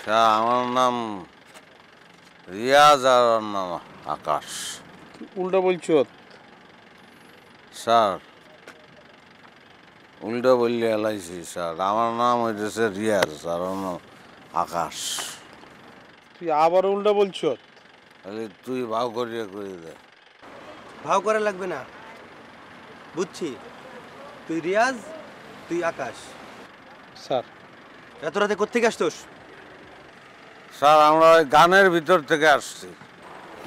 Sir আমার নাম রিয়াজ আর ওর নাম আকাশ। উল্টা বলছো। স্যার উল্টো বললে এলাইছি স্যার, আমার নাম হইতেছে রিয়াজ আর ওর নাম আকাশ। তুই আবার উল্টা বলছো। তাহলে তুই ভাও করিয়ে করে দে। ভাও করা লাগবে না, বুঝছি। তুই রিয়াজ, তুই আকাশ। স্যার এত রাতে কোত্থেকে আসতোস? স্যার আমরা ওই গানের ভিতর থেকে আসছি।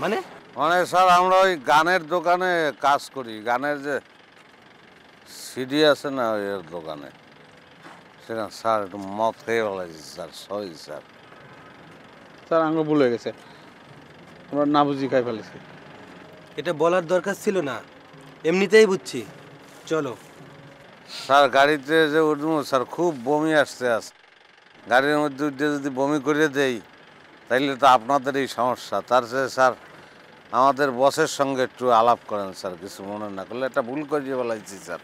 মানে? মানে স্যার আমরা ওই গানের দোকানে কাজ করি, গানের যে সিডি আছে না ওই দোকানে, সেখানে স্যার একটু মদ খেয়ে বলাইছি স্যার, সরি স্যার। স্যার আঙুল ভুল হয়ে গেছে, আমরা না বুঝি খাই ফেলেছি। এটা বলার দরকার ছিল না, এমনিতেই বুঝছি। চলো। স্যার গাড়িতে যে উঠবো স্যার খুব বমি আসতে আছে, গাড়ির মধ্যে উঠে যদি বমি করে দেই তাইলে তো আপনাদেরই সমস্যা। তার চেয়ে স্যার আমাদের বসের সঙ্গে একটু আলাপ করেন স্যার, কিছু মনে না করলে। একটা ভুল করিয়ে বলাইছি স্যার।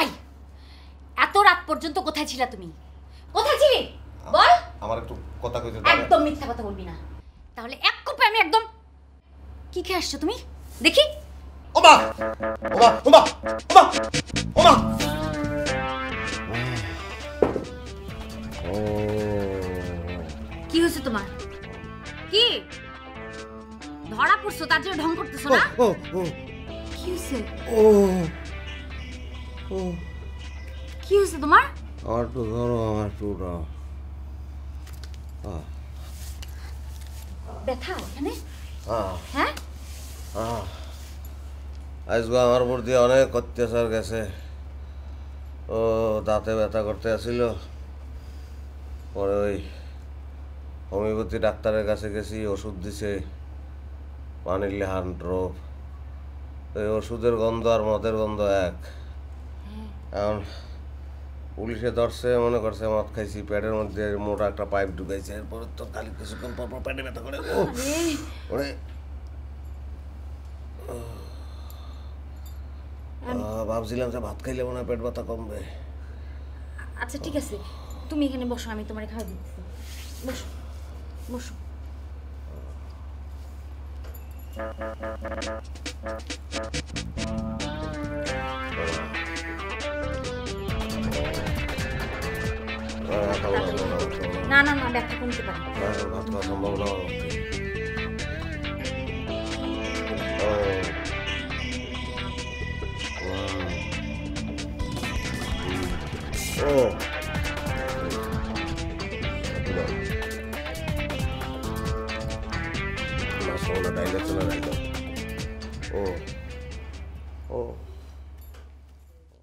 এই এত রাত পর্যন্ত কোথায় ছিলা তুমি? কোথায় ছিলে বল? আমার একটু কথা কইতে দাও। একদম মিথ্যা কথা বলবি না, তাহলে এক কোপে আমি একদম। কি খেয়ে আসছো তুমি দেখি? ওমা ওমা ওমা ওমা ওমা। কি হয়েছে তোমার? কি ধরা পড়ছো তার জন্য ঢং করতেছো না? ও ও কি হয়েছে? ও ও কি হয়েছে তোমার? আমার তো ধরো, আমার তো দাও। ব্যথা এখানে? আহ হ্যাঁ আহ আজকে আমার উপর দিয়ে অনেক অত্যাচার গেছে। ও দাঁতে ব্যথা করতে আসছিল, পরে ওই হোমিওপ্যাথি ডাক্তারের কাছে গেছি, ওষুধ দিছে পানির ড্রপ। ওই ওষুধের গন্ধ আর মদের গন্ধ এক। এখন পুলিশে ধরছে, মনে করছে মদ খাইছি, পেটের মধ্যে মোটা একটা পাইপ ঢুকাইছে। এরপরে তো খালি কিছুক্ষণ পর পর পেটে ব্যথা করে। ওরে ভাবছিলাম যে ভাত খাইলে মনে হয় পেট ব্যথা কমবে। আচ্ছা ঠিক আছে, তুমি এখানে বসো, আমি তোমার খাওয়া দিচ্ছি। বসো বসো। না না না, ব্যথা কমতে পারে। ভাত খাওয়া সম্ভব না আমার পক্ষে। ডাইলে চলে যাইল। ও ও